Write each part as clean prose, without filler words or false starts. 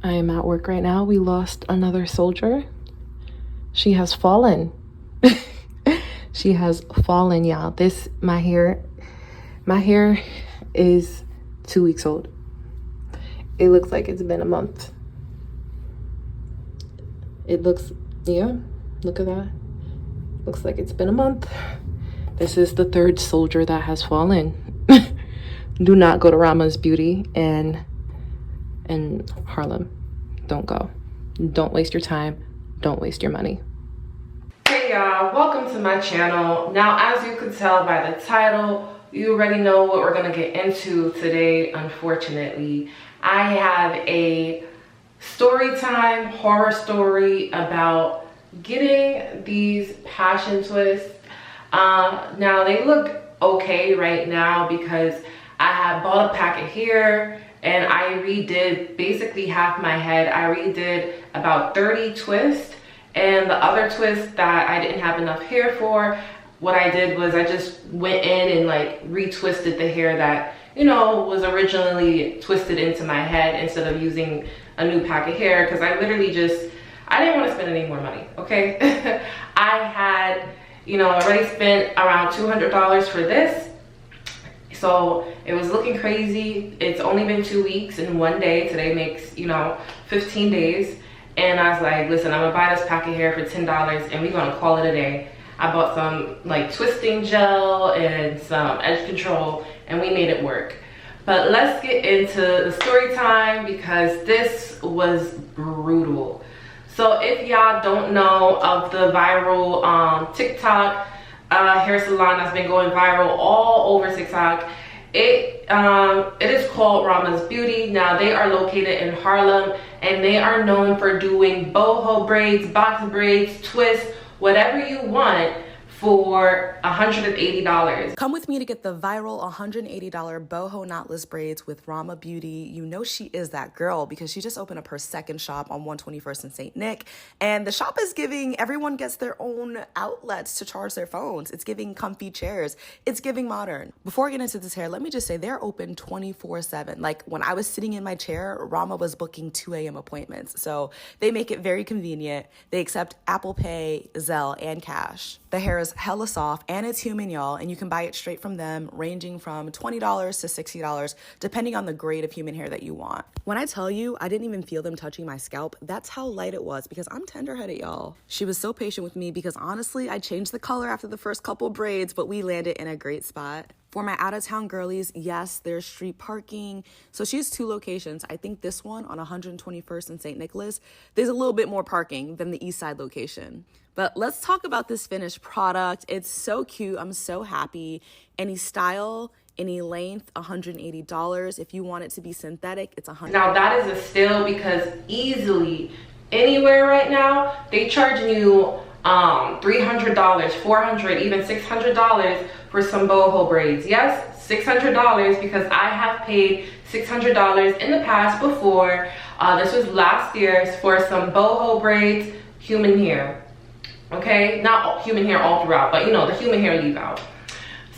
I am at work right now. We lost another soldier. She has fallen. She has fallen, y'all. My hair is 2 weeks old. It looks like it's been a month. It looks, yeah, look at that. Looks like it's been a month. This is the third soldier that has fallen. Do not go to Ramas Beauty in Harlem. Don't go. Don't waste your time. Don't waste your money. Hey y'all, welcome to my channel. Now, as you can tell by the title, you already know what we're gonna get into today. Unfortunately, I have a story time horror story about getting these passion twists. Now they look okay right now because I have bought a packet here and I redid basically half my head. I redid about 30 twists, and the other twists that I didn't have enough hair for, what I did was I just went in and like retwisted the hair that, you know, was originally twisted into my head instead of using a new pack of hair, because I literally I didn't want to spend any more money, okay? I had, you know, already spent around $200 for this. So it was looking crazy. It's only been 2 weeks and 1 day. Today makes, you know, 15 days. And I was like, listen, I'm gonna buy this pack of hair for $10 and we're gonna call it a day. I bought some like twisting gel and some edge control and we made it work. But let's get into the story time because this was brutal. So if y'all don't know of the viral TikTok hair salon that's been going viral all over TikTok, it is called Ramas Beauty. Now they are located in Harlem and they are known for doing boho braids, box braids, twists, whatever you want, for $180. Come with me to get the viral $180 boho knotless braids with Ramas Beauty. You know she is that girl because she just opened up her second shop on 121st and St. Nick. And the shop is giving, everyone gets their own outlets to charge their phones. It's giving comfy chairs. It's giving modern. Before I get into this hair, let me just say they're open 24/7. Like when I was sitting in my chair, Rama was booking 2 a.m. appointments. So they make it very convenient. They accept Apple Pay, Zelle, and cash. The hair is hella soft and it's human, y'all, and you can buy it straight from them, ranging from $20 to $60 depending on the grade of human hair that you want. When I tell you I didn't even feel them touching my scalp, that's how light it was because I'm tender-headed, y'all. She was so patient with me because honestly I changed the color after the first couple braids, but we landed in a great spot. For my out-of-town girlies, yes, there's street parking. So she has 2 locations. I think this one on 121st and St. Nicholas, there's a little bit more parking than the East Side location. But let's talk about this finished product. It's so cute. I'm so happy. Any style, any length, $180. If you want it to be synthetic, it's $100. Now that is a steal because easily anywhere right now, they charging you $300, $400, even $600 for some boho braids. Yes, $600 because I have paid $600 in the past before. This was last year's for some boho braids, human hair. Okay, not human hair all throughout, but you know, the human hair leave out.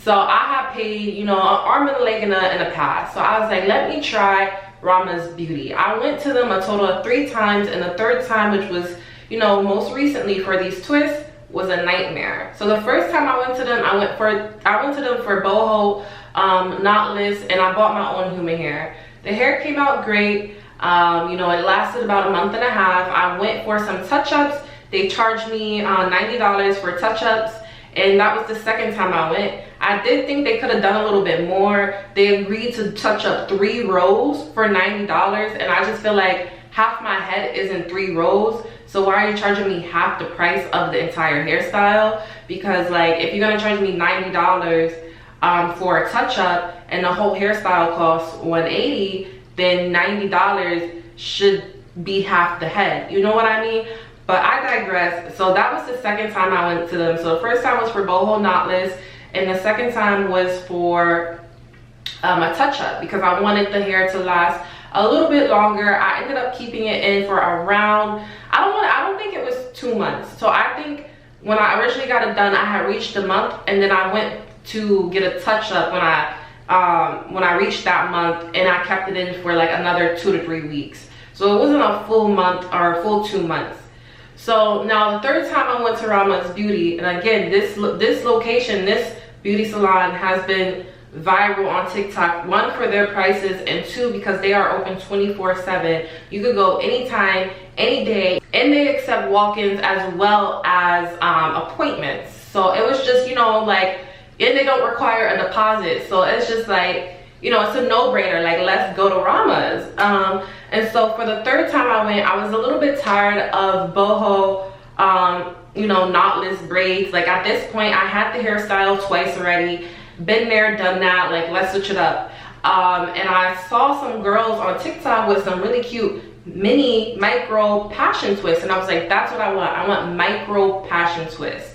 So I have paid, you know, an arm and a leg in the past. So I was like, let me try Ramas Beauty. I went to them a total of 3 times, and the third time, which was, you know, most recently for these twists, was a nightmare. So the first time I went to them, I went to them for boho knotless, and I bought my own human hair. The hair came out great. You know, it lasted about a month and a half. I went for some touch-ups. They charged me $90 for touch-ups, and that was the second time I went. I did think they could have done a little bit more. They agreed to touch up 3 rows for $90, and I just feel like half my head is in 3 rows. So why are you charging me half the price of the entire hairstyle? Because like, if you're gonna charge me $90 for a touch-up and the whole hairstyle costs $180, then $90 should be half the head. You know what I mean? But I digress. So that was the second time I went to them. So the first time was for boho knotless, and the second time was for a touch-up because I wanted the hair to last a little bit longer. I ended up keeping it in for around, I don't think it was 2 months. So I think when I originally got it done, I had reached a month, and then I went to get a touch-up when I reached that month, and I kept it in for like another 2 to 3 weeks. So it wasn't a full month or a full 2 months. So now the third time I went to Ramas Beauty, and again, this location, this beauty salon has been viral on TikTok. One, for their prices, and two, because they are open 24/7. You could go anytime, any day, and they accept walk-ins as well as appointments. So it was just, you know, like, and they don't require a deposit. So it's just like, you know, it's a no-brainer. Like, let's go to Ramas. And so for the third time I went, I was a little bit tired of boho, you know, knotless braids. Like, at this point, I had the hairstyle twice already. Been there, done that. Like, let's switch it up. And I saw some girls on TikTok with some really cute mini micro passion twists, and I was like, that's what I want. I want micro passion twists.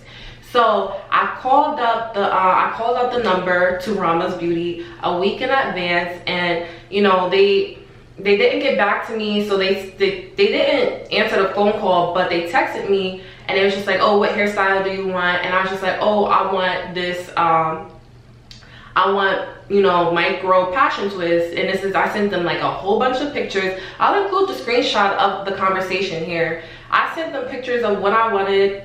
So I called up the number to Ramas Beauty a week in advance, and you know, they didn't get back to me, so they didn't answer the phone call, but they texted me, and it was just like, oh, what hairstyle do you want? And I was just like, oh, I want this, I want, you know, micro passion twist. And this is, I sent them like a whole bunch of pictures. I'll include the screenshot of the conversation here. I sent them pictures of what I wanted,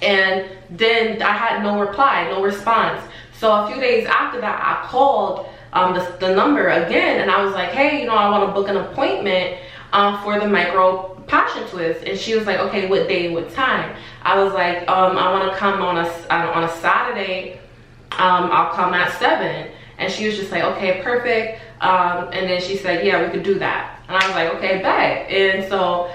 and then I had no reply, no response. So a few days after that, I called the number again, and I was like, hey, you know, I want to book an appointment for the micro passion twist. And she was like, okay, what day, what time? I was like, I want to come on a Saturday. I'll come at 7. And she was just like, okay, perfect. And then she said, yeah, we could do that. And I was like, okay, bet. And so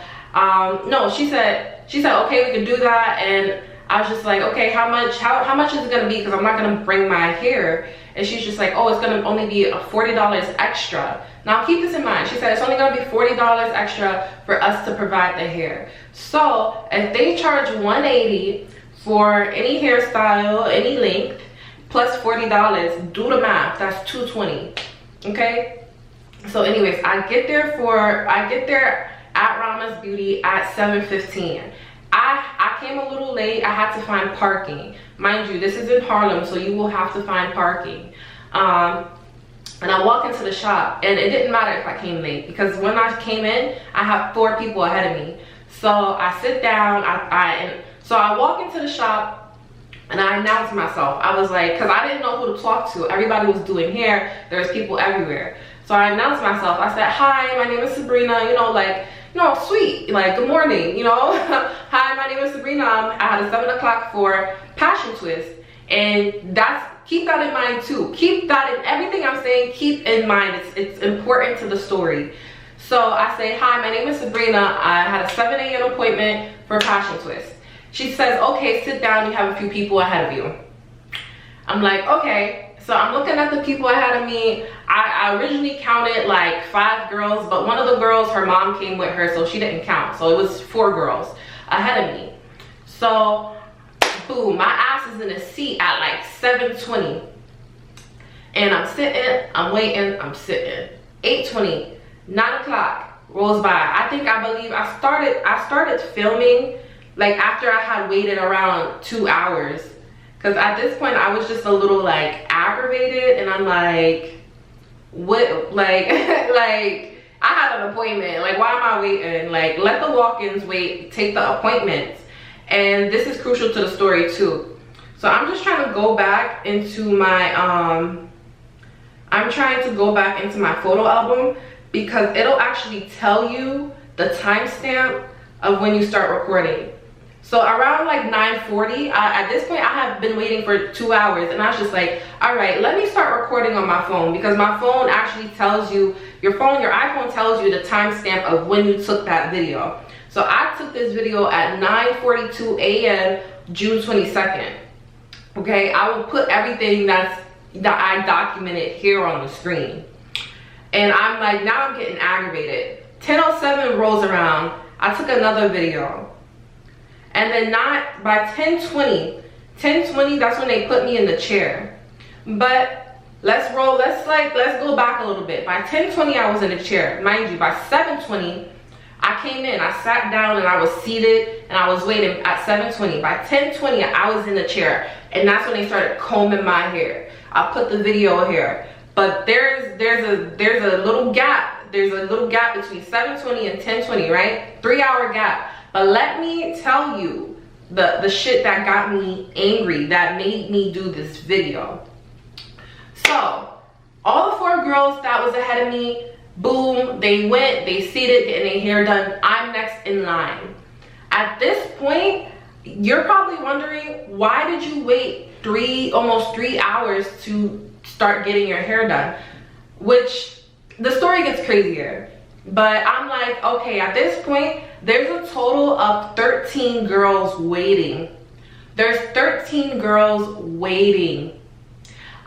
no, she said, okay, we could do that. And I was just like, okay, how much is it gonna be? Because I'm not gonna bring my hair. And she's just like, oh, it's gonna only be $40 extra. Now keep this in mind. She said it's only gonna be $40 extra for us to provide the hair. So if they charge $180 for any hairstyle, any length, plus $40, do the math, that's $220. Okay, so anyways, I get there at Ramas Beauty at 7:15. I came a little late. I had to find parking. Mind you, this is in Harlem, so you will have to find parking. And I walk into the shop, and it didn't matter if I came late, because when I came in, I have 4 people ahead of me. So I sit down, so I walk into the shop, and I announced myself. I was like, because I didn't know who to talk to. Everybody was doing hair. There's people everywhere. So I announced myself. I said, hi, my name is Sabrina. You know, like, you know, sweet, like, good morning, you know. Hi, my name is Sabrina. I had a 7 o'clock for passion twist. And keep that in mind too. Keep that in everything I'm saying. Keep in mind, it's important to the story. So I say, hi, my name is Sabrina. I had a 7 a.m. appointment for passion twist. She says, okay, sit down, you have a few people ahead of you. I'm like, okay. So I'm looking at the people ahead of me. I originally counted like 5 girls, but one of the girls, her mom came with her, so she didn't count. So it was 4 girls ahead of me. So boom, my ass is in a seat at like 7:20. And I'm sitting, I'm waiting, I'm sitting. 8:20, 9 o'clock rolls by. I believe I started filming like after I had waited around 2 hours, because at this point I was just a little like aggravated, and I'm like, what, like like I had an appointment, like why am I waiting? Like, let the walk-ins wait, take the appointments. And this is crucial to the story too. So I'm just trying to go back into my photo album, because it'll actually tell you the timestamp of when you start recording. So around like 9:40, at this point I have been waiting for 2 hours, and I was just like, all right, let me start recording on my phone, because my phone actually tells you, your iPhone tells you the timestamp of when you took that video. So I took this video at 9:42 a.m. June 22nd. Okay, I will put everything that I documented here on the screen. And I'm like, now I'm getting aggravated. 10:07 rolls around, I took another video. And then not by 10:20, that's when they put me in the chair. But let's go back a little bit. By 10:20 I was in the chair. Mind you, by 7:20 I came in, I sat down, and I was seated, and I was waiting at 7:20. By 10:20 I was in the chair, and that's when they started combing my hair. I put the video here, but there's a little gap there's a little gap between 7:20 and 10:20, right? 3-hour gap. But let me tell you the shit that got me angry, that made me do this video. So all the 4 girls that was ahead of me, boom, they went, they seated, getting their hair done. I'm next in line. At this point, you're probably wondering, why did you wait almost 3 hours to start getting your hair done? Which, the story gets crazier. But I'm like, okay, at this point, there's a total of 13 girls waiting. There's 13 girls waiting.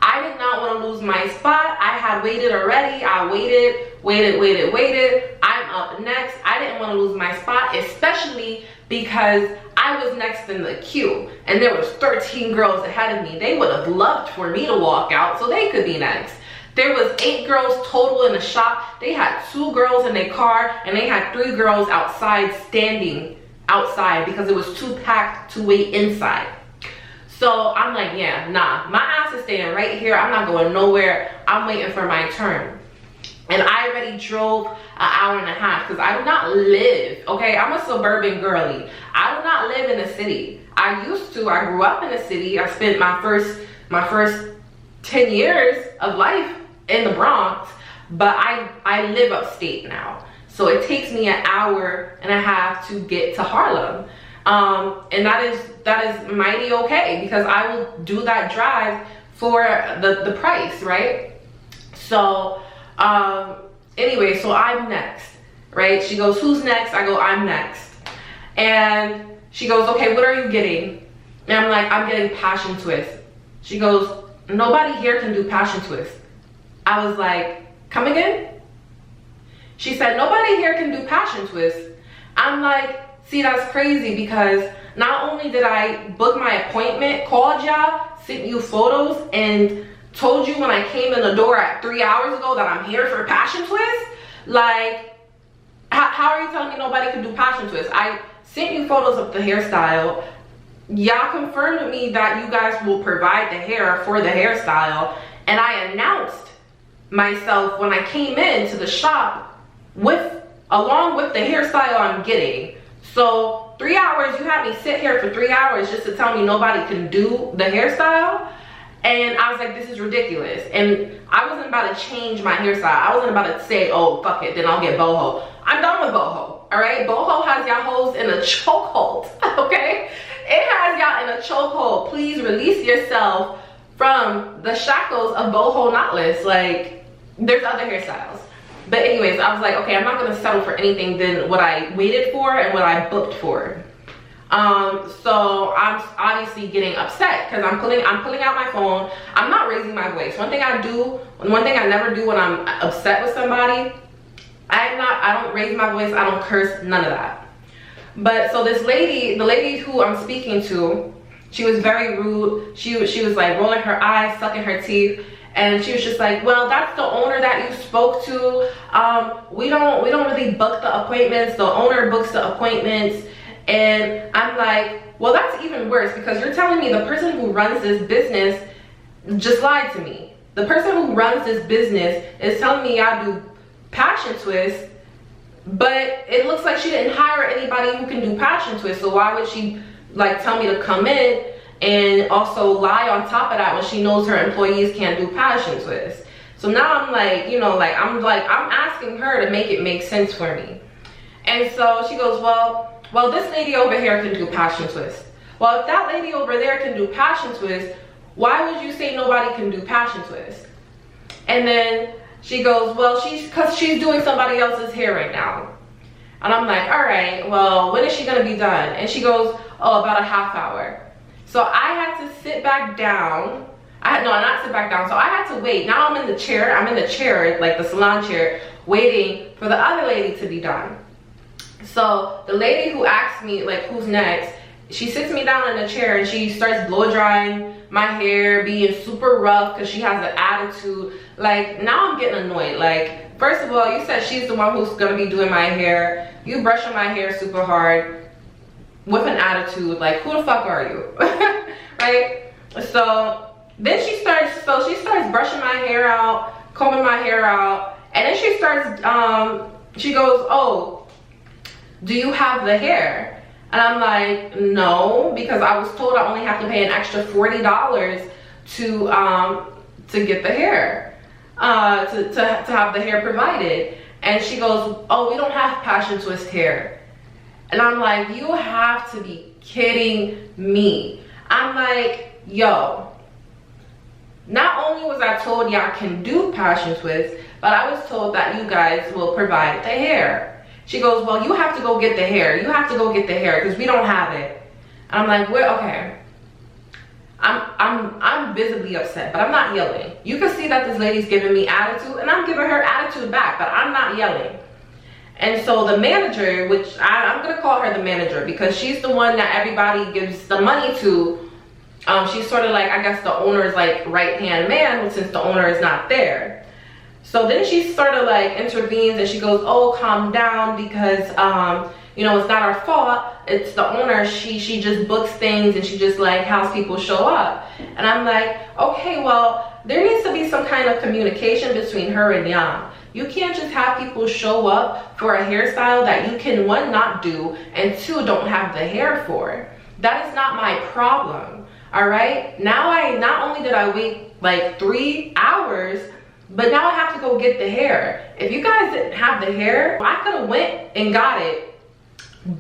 I did not want to lose my spot. I had waited already. I waited. I'm up next. I didn't want to lose my spot, especially because I was next in the queue and there was 13 girls ahead of me. They would have loved for me to walk out so they could be next. There was 8 girls total in the shop. They had 2 girls in their car and they had 3 girls outside, standing outside because it was too packed to wait inside. So I'm like, yeah, nah, my ass is staying right here. I'm not going nowhere. I'm waiting for my turn. And I already drove an hour and a half because I do not live, okay? I'm a suburban girly. I do not live in the city. I used to. I grew up in the city. I spent my first 10 years of life in the Bronx, but I live upstate now. So it takes me an hour and a half to get to Harlem. And that is mighty okay because I will do that drive for the price, right? So anyway, so I'm next, right? She goes, who's next? I go, I'm next. And she goes, okay, what are you getting? And I'm like, I'm getting passion twist. She goes, nobody here can do passion twist. I was like, come again? She said, nobody here can do passion twist. I'm like, see, that's crazy because not only did I book my appointment, called y'all, sent you photos, and told you when I came in the door at 3 hours ago that I'm here for passion twist. Like, how are you telling me nobody can do passion twist? I sent you photos of the hairstyle. Y'all confirmed with me that you guys will provide the hair for the hairstyle, and I announced myself when I came into the shop along with the hairstyle I'm getting. So 3 hours, you had me sit here for 3 hours just to tell me nobody can do the hairstyle. And I was like, this is ridiculous. And I wasn't about to change my hairstyle. I wasn't about to say, oh, fuck it, then I'll get boho. I'm done with boho, all right? Boho has y'all hoes in a chokehold, okay? It has y'all in a chokehold. Please release yourself from the shackles of boho knotless. Like, there's other hairstyles. But anyways, I was like, okay, I'm not gonna settle for anything than what I waited for and what I booked for. So I'm obviously getting upset because I'm pulling out my phone. I'm not raising my voice. One thing I never do when I'm upset with somebody, I don't raise my voice, I don't curse, none of that. But so this lady, the lady who I'm speaking to, she was very rude. She was like rolling her eyes, sucking her teeth. And she was just like, well, that's the owner that you spoke to. We don't really book the appointments. The owner books the appointments. And I'm like, well, that's even worse because you're telling me the person who runs this business just lied to me. The person who runs this business is telling me I do passion twist, but it looks like she didn't hire anybody who can do passion twist. So why would she like tell me to come in and also lie on top of that when she knows her employees can't do passion twist? So now I'm like, you know, I'm asking her to make it make sense for me. And so she goes, well, this lady over here can do passion twist. Well, if that lady over there can do passion twist, why would you say nobody can do passion twist? And then she goes, well, because she's doing somebody else's hair right now. And I'm like, all right, well, when is she gonna be done? And she goes, oh, about a half hour. So I had to sit back down. Not sit back down. So I had to wait. Now I'm in the chair, like the salon chair, waiting for the other lady to be done. So the lady who asked me like who's next, she sits me down in the chair and she starts blow drying my hair, being super rough because she has an attitude. Like, now I'm getting annoyed. Like, first of all, you said she's the one who's gonna be doing my hair. You brushing my hair super hard with an attitude. Like, who the fuck are you? Right? So then she starts brushing my hair out, combing my hair out, And then she starts, she goes, oh, do you have the hair? And I'm like, no, because I was told I only have to pay an extra $40 to get the hair, to have the hair provided. And she goes, oh, we don't have passion twist hair. And I'm like, you have to be kidding me. I'm like, yo, not only was I told y'all can do passion twist, but I was told that you guys will provide the hair. She goes, well, you have to go get the hair. You have to go get the hair because we don't have it. And I'm like, well, okay. I'm visibly upset, but I'm not yelling. You can see that this lady's giving me attitude, and I'm giving her attitude back, but I'm not yelling. And so the manager, which I'm gonna call her the manager because she's the one that everybody gives the money to. She's sort of like, I guess the owner's like right-hand man, since the owner is not there. So then she sort of like intervenes and she goes, oh, calm down, because you know, it's not our fault, it's the owner. She just books things and she just like has people show up. And I'm like, okay, well, there needs to be some kind of communication between her and y'all. You can't just have people show up for a hairstyle that you can, one, not do, and two, don't have the hair for. That is not my problem. All right, now not only did I wait like 3 hours, but now I have to go get the hair. If you guys didn't have the hair, I could have went and got it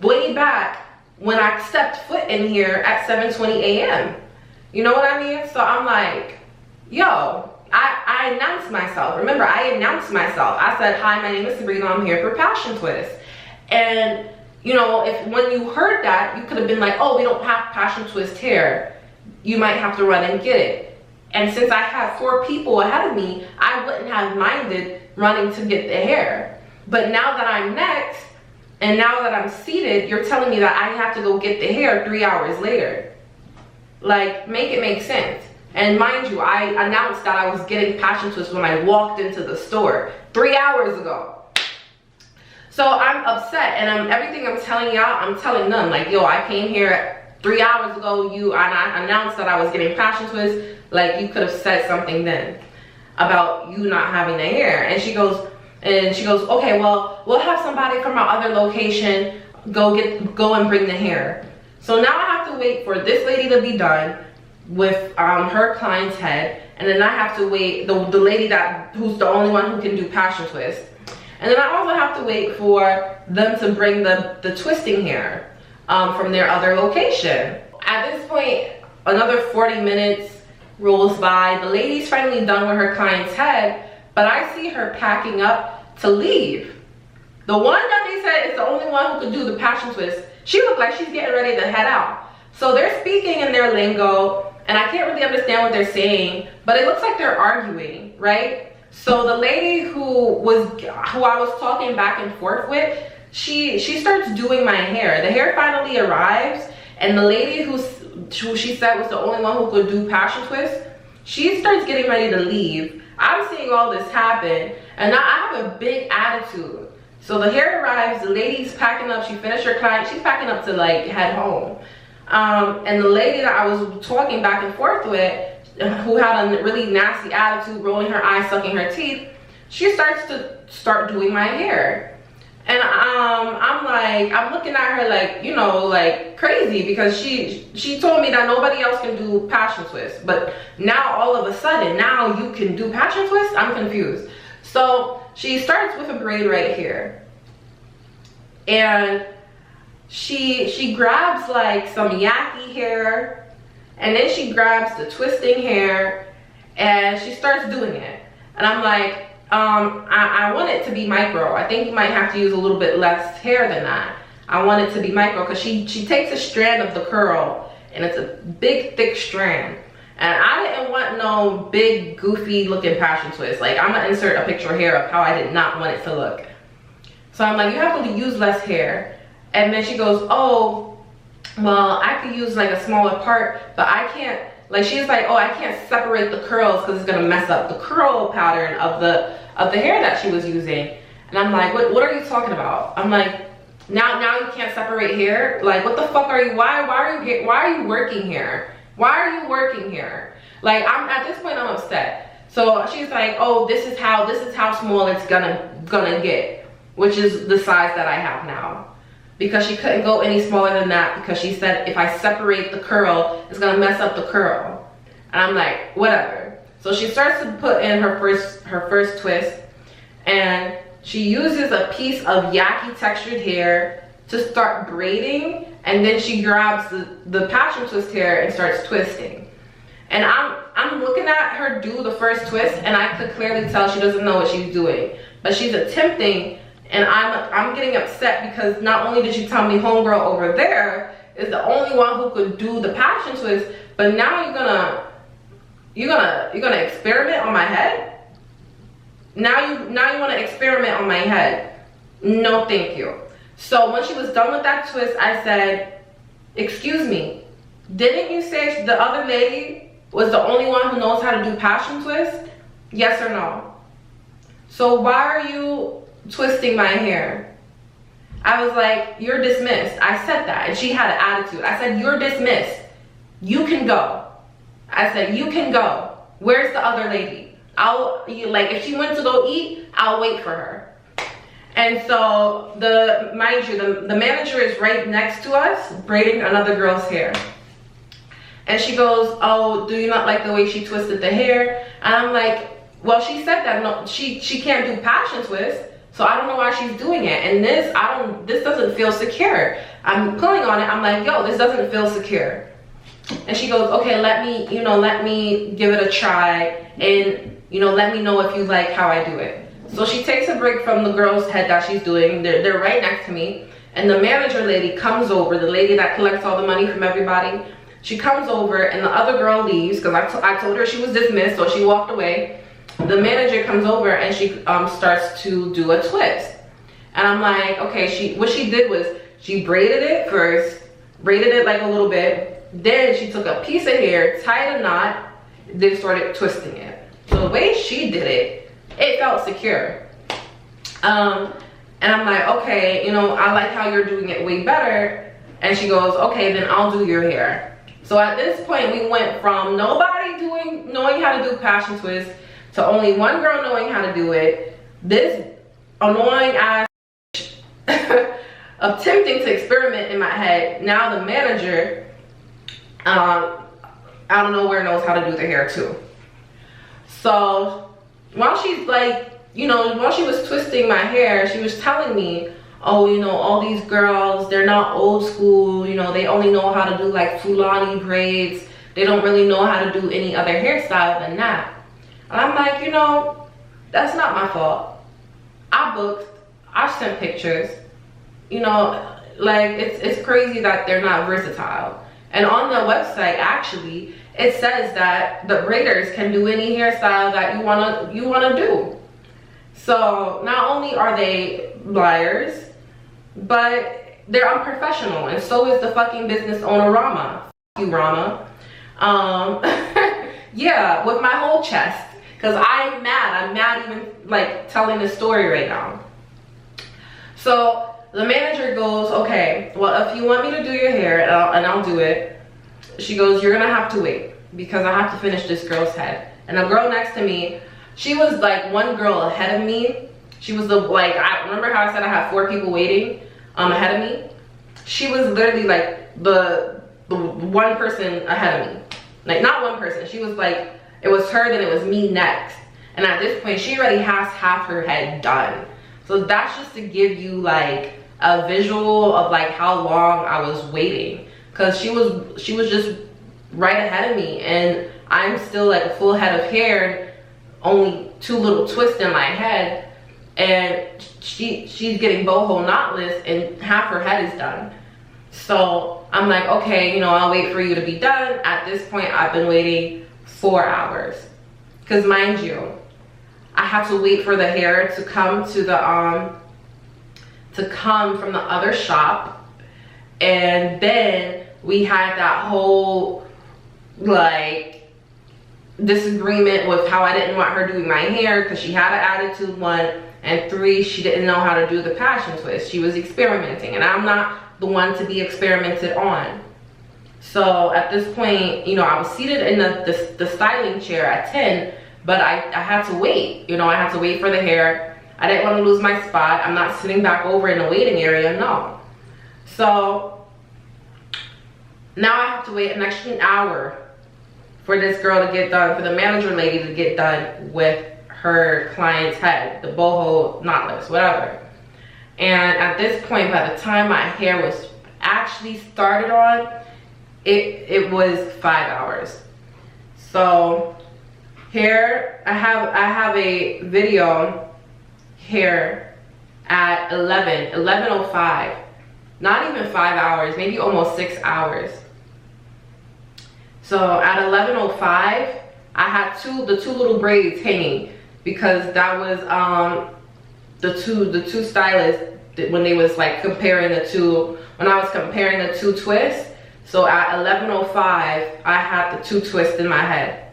way back when I stepped foot in here at 7:20 a.m. You know what I mean? So I'm like, yo, I announced myself. Remember, I announced myself. I said, hi, my name is Sabrina. I'm here for Passion Twist. And you know, if when you heard that, you could have been like, oh, we don't have Passion Twist hair. You might have to run and get it. And since I had 4 people ahead of me, I wouldn't have minded running to get the hair. But now that I'm next, and now that I'm seated, you're telling me that I have to go get the hair 3 hours later. Like, make it make sense. And mind you, I announced that I was getting Passion Twist when I walked into the store 3 hours ago. So I'm upset, and everything I'm telling y'all, I'm telling them, like, yo, I came here 3 hours ago, and I announced that I was getting Passion Twist. Like, you could have said something then about you not having the hair. And she goes, okay, well, we'll have somebody from our other location go and bring the hair. So now I have to wait for this lady to be done with her client's head, and then I have to wait the lady who's the only one who can do Passion Twist. And then I also have to wait for them to bring the twisting hair from their other location. At this point, another 40 minutes rolls by. The lady's finally done with her client's head, but I see her packing up to leave. The one that they said is the only one who could do the Passion Twist, she looked like she's getting ready to head out. So they're speaking in their lingo, and I can't really understand what they're saying, but it looks like they're arguing, right? So the lady who I was talking back and forth with, she starts doing my hair. The hair finally arrives, and the lady who she said was the only one who could do Passion Twist, she starts getting ready to leave. I'm seeing all this happen, and now I have a big attitude. So the hair arrives, the lady's packing up, she finished her client, she's packing up to like head home. And the lady that I was talking back and forth with, who had a really nasty attitude, rolling her eyes, sucking her teeth, she starts doing my hair. And I'm looking at her like, you know, like crazy, because she told me that nobody else can do Passion Twist, but now all of a sudden, now you can do Passion Twist? I'm confused. So she starts with a braid right here, and she grabs like some yucky hair, and then she grabs the twisting hair, and she starts doing it. And I'm like, I want it to be micro. I think you might have to use a little bit less hair than that. I want it to be micro, because she takes a strand of the curl, and it's a big thick strand. And I didn't want no big goofy looking Passion Twist. Like, I'm gonna insert a picture here of how I did not want it to look. So I'm like, you have to use less hair. And then she goes, oh, well, I could use like a smaller part, but I can't, like, she's like, oh, I can't separate the curls because it's gonna mess up the curl pattern of the hair that she was using. And I'm like, what are you talking about? I'm like, now you can't separate hair? Like, what the fuck are you, why are you working here? Why are you working here? Like, at this point, I'm upset. So she's like, oh, this is how small it's gonna get, which is the size that I have now. Because she couldn't go any smaller than that, because she said if I separate the curl, it's gonna mess up the curl. And I'm like, whatever. So she starts to put in her first twist, and she uses a piece of yaki textured hair to start braiding, and then she grabs the passion twist hair and starts twisting. And I'm looking at her do the first twist, and I could clearly tell she doesn't know what she's doing, but she's attempting. And I'm getting upset because not only did she tell me homegirl over there is the only one who could do the passion twist, but now you're gonna experiment on my head. Now you want to experiment on my head. No, thank you. So when she was done with that twist, I said, excuse me, didn't you say the other lady was the only one who knows how to do passion twist? Yes or no? So why are you twisting my hair? I was like, you're dismissed. I said that, and she had an attitude. I said, you're dismissed. You can go. I said, you can go. Where's the other lady? If she went to go eat, I'll wait for her. And so mind you, the manager is right next to us braiding another girl's hair. And she goes, oh, do you not like the way she twisted the hair? And I'm like, well, she said that no, she can't do passion twist. So I don't know why she's doing it. And this doesn't feel secure. I'm pulling on it. I'm like, yo, this doesn't feel secure. And she goes, okay, let me give it a try, and let me know if you like how I do it. So she takes a break from the girl's head that she's doing. They're right next to me, and the manager lady comes over, the lady that collects all the money from everybody. She comes over, and the other girl leaves because I told her she was dismissed, so she walked away. The manager comes over, and she starts to do a twist. And I'm like, okay, what she did was she braided it first, braided it like a little bit. Then she took a piece of hair, tied a knot, then started twisting it. So the way she did it, it felt secure. And I'm like, okay, I like how you're doing it way better. And she goes, okay, then I'll do your hair. So at this point, we went from nobody knowing how to do passion twist to only one girl knowing how to do it. This annoying ass attempting to experiment in my head. Now the manager, out of nowhere, knows how to do the hair too. So while she's like, while she was twisting my hair, she was telling me, oh, all these girls, they're not old school, they only know how to do like Fulani braids. They don't really know how to do any other hairstyle than that. And I'm like, that's not my fault. I booked, I sent pictures, like it's crazy that they're not versatile. And on the website, actually, it says that the braiders can do any hairstyle that you wanna do. So not only are they liars, but they're unprofessional, and so is the fucking business owner, Rama. F you, Rama. Yeah, with my whole chest. Because I'm mad even like telling this story right now. So the manager goes, okay, well, if you want me to do your hair, and I'll do it, she goes, you're gonna have to wait because I have to finish this girl's head. And the girl next to me, she was like one girl ahead of me. She was I remember how I said I had 4 people waiting ahead of me. She was literally like the one person ahead of me. Like, not one person, she was like, it was her, then it was me next. And at this point, she already has half her head done. So that's just to give you like a visual of like how long I was waiting. Cause she was just right ahead of me, and I'm still like a full head of hair, only 2 little twists in my head. And she's getting boho knotless and half her head is done. So I'm like, okay, I'll wait for you to be done. At this point, I've been waiting 4 hours. Because mind you, I had to wait for the hair to come to come from the other shop. And then we had that whole like disagreement with how I didn't want her doing my hair because she had an attitude, 1, and 3, she didn't know how to do the passion twist. She was experimenting, and I'm not the one to be experimented on. So at this point, I was seated in the styling chair at 10, but I had to wait. You know, I had to wait for the hair. I didn't want to lose my spot. I'm not sitting back over in the waiting area, no. So now I have to wait an extra hour for this girl to get done, for the manager lady to get done with her client's head, the boho knotless, whatever. And at this point, by the time my hair was actually started on, it was 5 hours. So here I have a video here at 11:05, not even 5 hours, maybe almost 6 hours. So at 11:05, I had the two little braids hanging, because that was the two stylists when they was like comparing the two, when I was comparing the two twists. So at 11:05, I had the two twists in my head.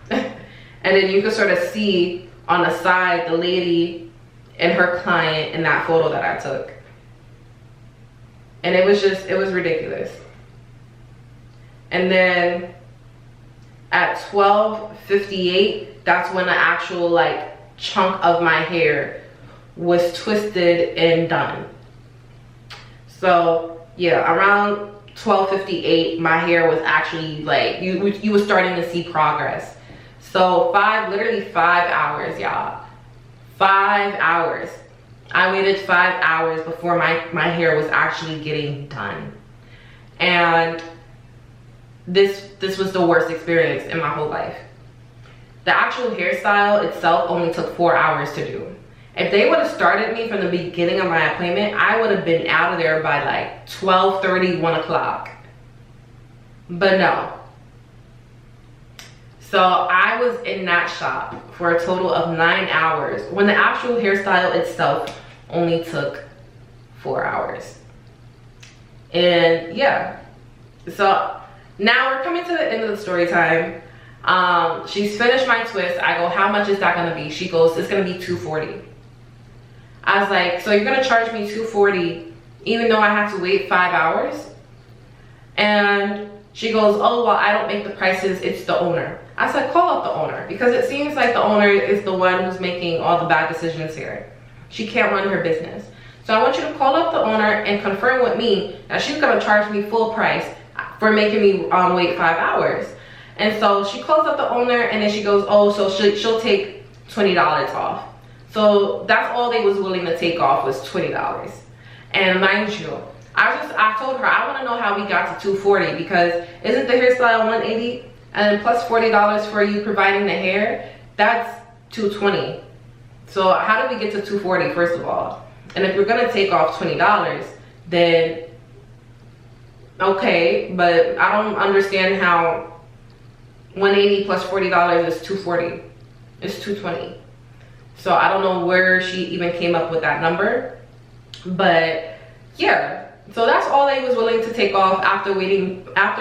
And then you could sort of see on the side the lady and her client in that photo that I took. And it was ridiculous. And then at 12:58, that's when the actual like chunk of my hair was twisted and done. So yeah, around 12:58, my hair was actually like, you were starting to see progress. So literally 5 hours, y'all. 5 hours. I waited 5 hours before my hair was actually getting done. And this was the worst experience in my whole life. The actual hairstyle itself only took 4 hours to do. If they would have started me from the beginning of my appointment, I would have been out of there by like 12:30, 1 o'clock. But no. So I was in that shop for a total of 9 hours, when the actual hairstyle itself only took 4 hours. And yeah, so now we're coming to the end of the story time. She's finished my twist. I go, how much is that gonna be? She goes, it's gonna be $240. I was like, so you're gonna charge me $240 even though I have to wait 5 hours? And she goes, oh, well, I don't make the prices, it's the owner. I said, call up the owner, because it seems like the owner is the one who's making all the bad decisions here. She can't run her business. So I want you to call up the owner and confirm with me that she's gonna charge me full price for making me wait 5 hours. And so she calls up the owner, and then she goes, oh, so she'll take $20 off. So that's all they was willing to take off, was $20. And mind you, I told her, I want to know how we got to $240, because isn't the hairstyle $180 and then plus $40 for you providing the hair? That's $220. So how did we get to $240, first of all? And if you're gonna take off $20, then okay, but I don't understand how $180 plus $40 is $240. It's $220. So I don't know where she even came up with that number, but yeah. So that's all they was willing to take off after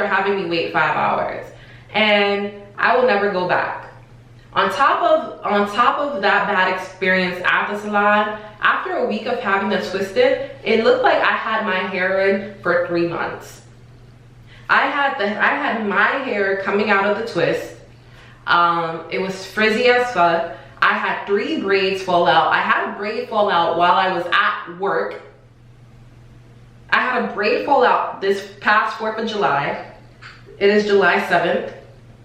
having me wait 5 hours. And I will never go back. On top of that bad experience at the salon, after a week of having it twisted, it looked like I had my hair in for 3 months. I had my hair coming out of the twist. It was frizzy as fuck. I had 3 braids fall out. I had a braid fall out while I was at work. I had a braid fall out this past 4th of July. It is July 7th.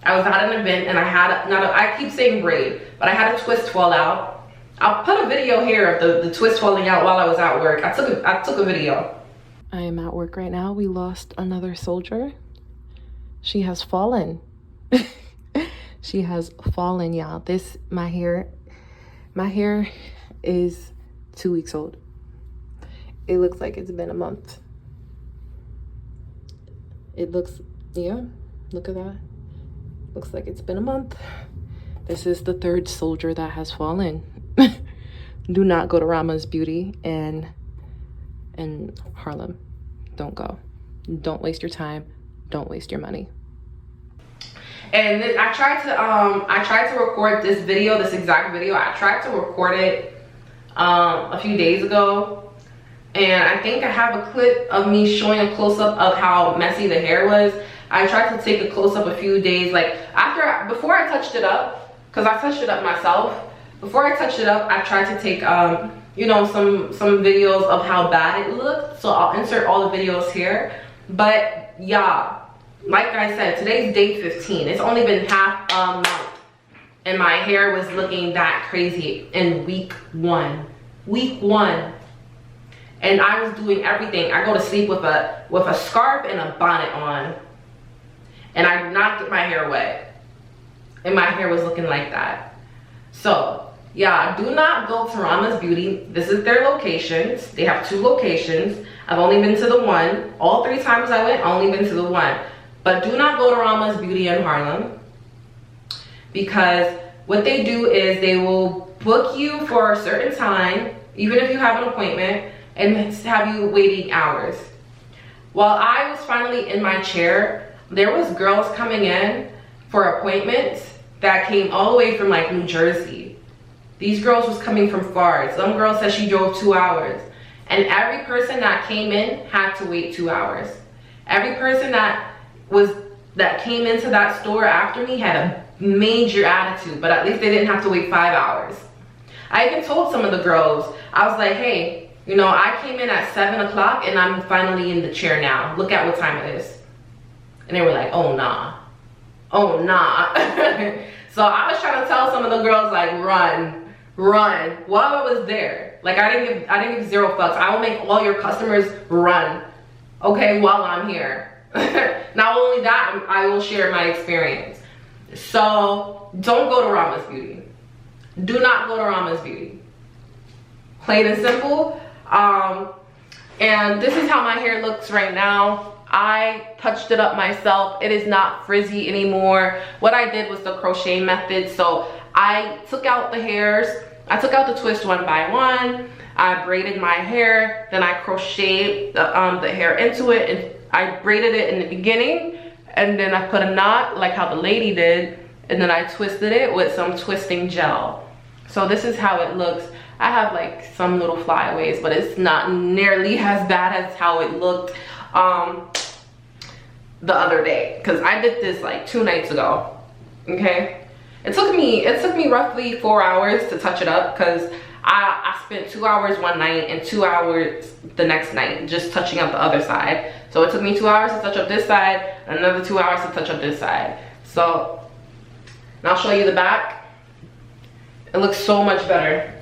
I was at an event and I had, I keep saying braid, but I had a twist fall out. I'll put a video here of the twist falling out while I was at work. I took a video. I am at work right now. We lost another soldier. She has fallen. She has fallen, y'all. My hair is 2 weeks old. It looks like it's been a month. It looks, yeah, look at that. Looks like it's been a month. This is the 3rd soldier that has fallen. Do not go to Ramas Beauty and Harlem. Don't go. Don't waste your time. Don't waste your money. And then I tried to record this video, this exact video. I tried to record it a few days ago, and I think I have a clip of me showing a close-up of how messy the hair was. I tried to take a close-up a few days, like before I touched it up, because I touched it up myself. Before I touched it up, I tried to take you know, some videos of how bad it looked, so I'll insert all the videos here. But yeah, like I said, today's day 15. It's only been half a month and my hair was looking that crazy in week 1. Week 1. And I was doing everything. I go to sleep with a scarf and a bonnet on, and I did not get my hair wet, and my hair was looking like that. So yeah, do not go to Ramas Beauty. This is their locations. They have 2 locations. I've only been to the one. All 3 times I went, I've only been to the one. But do not go to Ramas Beauty in Harlem, because what they do is they will book you for a certain time, even if you have an appointment, and have you waiting hours. While I was finally in my chair, there was girls coming in for appointments that came all the way from like New Jersey. These girls was coming from far. Some girl said she drove 2 hours. And every person that came in had to wait 2 hours. Every person that came into that store after me had a major attitude, but at least they didn't have to wait 5 hours. I even told some of the girls, I was like, hey, you know, I came in at 7 o'clock and I'm finally in the chair now. Look at what time it is. And they were like, oh nah. Oh nah. So I was trying to tell some of the girls, like, run while I was there. Like, I didn't give 0 fucks. I will make all your customers run, okay, while I'm here. Not only that, I will share my experience. So don't go to Ramas Beauty. Do not go to Ramas Beauty. Plain and simple. And this is how my hair looks right now. I touched it up myself. It is not frizzy anymore. What I did was the crochet method. So I took out the hairs. I took out the twist one by one. I braided my hair. Then I crocheted the hair into it. And I braided it in the beginning. And then I put a knot like how the lady did. And then I twisted it with some twisting gel. So this is how it looks. I have like some little flyaways, but it's not nearly as bad as how it looked the other day, because I did this like 2 nights ago. Okay, it took me roughly 4 hours to touch it up, because I spent 2 hours one night and 2 hours the next night just touching up the other side. So it took me 2 hours to touch up this side, another 2 hours to touch up this side. So and I'll show you the back. It looks so much better.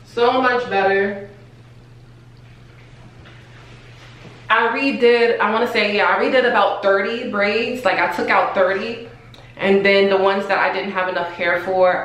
So much better. I redid about 30 braids. Like, I took out 30, and then the ones that I didn't have enough hair for,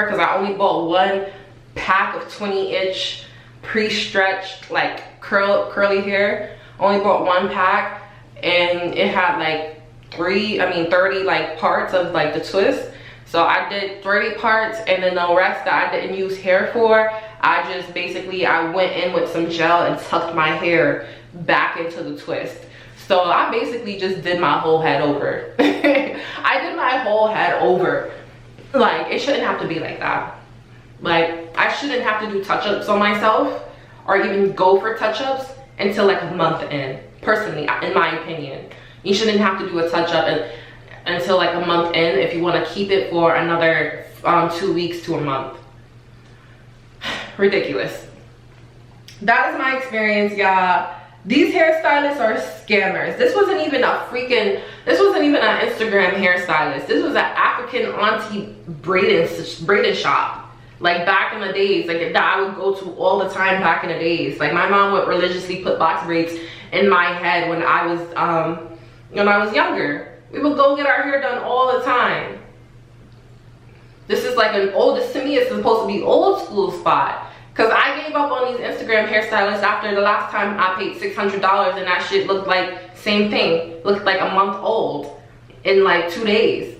because I only bought 1 pack of 20-inch pre-stretched like curly hair. Only bought 1 pack, and it had like 30 like parts of like the twist. So I did 30 parts, and then the rest that I didn't use hair for, I just basically, I went in with some gel and tucked my hair back into the twist. So I basically just did my whole head over. I did my whole head over. Like, it shouldn't have to be like that. Like, I shouldn't have to do touch-ups on myself or even go for touch-ups until like a month in. Personally, in my opinion, you shouldn't have to do a touch-up until like a month in if you want to keep it for another 2 weeks to a month. Ridiculous. That is my experience, y'all. These hairstylists are scammers. This wasn't even an Instagram hairstylist. This was an African auntie braiding shop. Like back in the days, like that I would go to all the time back in the days. Like my mom would religiously put box braids in my head when I was younger. We would go get our hair done all the time. This is like this to me is supposed to be old school spot. Cause I gave up on these Instagram hairstylists after the last time I paid $600 and that shit looked like same thing. Looked like a month old in like 2 days.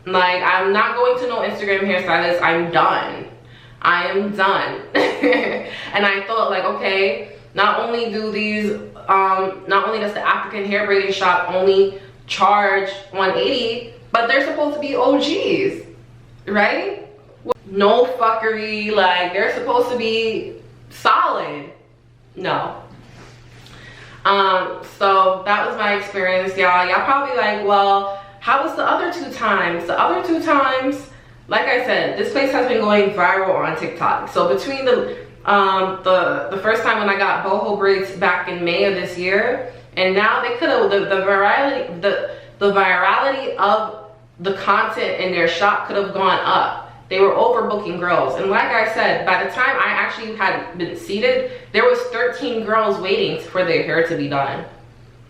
Like, I'm not going to no Instagram hairstylist. I'm done. I am done. And I thought like, okay, not only does the African hair braiding shop only charge $180, but they're supposed to be OGs, right? No fuckery, like they're supposed to be solid. No. So that was my experience, y'all. Y'all probably like, well, how was the other 2 times? The other 2 times, like I said, this place has been going viral on TikTok. So between the first time when I got boho braids back in May of this year, and now they could have the virality of the content in their shop could have gone up. They were overbooking girls, and like I said, by the time I actually had been seated, there was 13 girls waiting for their hair to be done.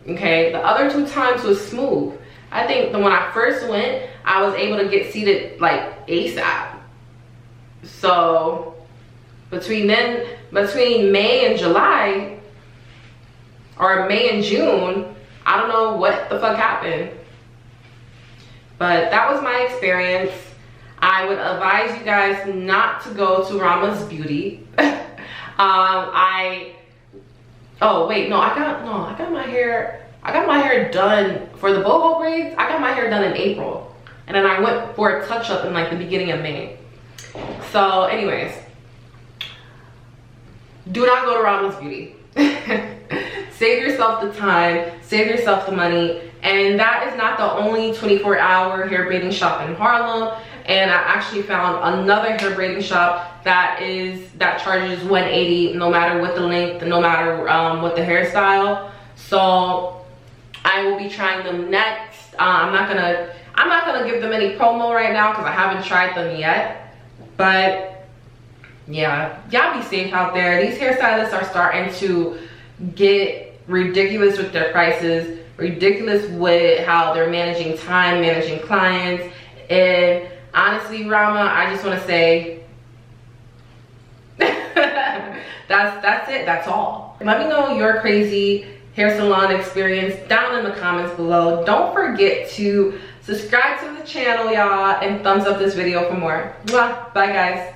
Okay, the other 2 times was smooth. I think when I first went, I was able to get seated like ASAP. So between May and July, or May and June, I don't know what the fuck happened. But that was my experience. I would advise you guys not to go to Ramas Beauty. Oh wait, no, I got my hair done for the boho braids. I got my hair done in April, and then I went for a touch up in like the beginning of May. So anyways, do not go to Ramas Beauty. Save yourself the time, save yourself the money. And that is not the only 24-hour hair braiding shop in Harlem. And I actually found another hair braiding shop that charges $180 no matter what the length, no matter what the hairstyle. So I will be trying them next. I'm not gonna give them any promo right now because I haven't tried them yet. But yeah, y'all be safe out there. These hairstylists are starting to get ridiculous with their prices, ridiculous with how they're managing time, managing clients. And honestly, Rama, I just want to say that's it. That's all. Let me know your crazy hair salon experience down in the comments below. Don't forget to subscribe to the channel, y'all, and thumbs up this video for more. Mwah. Bye, guys.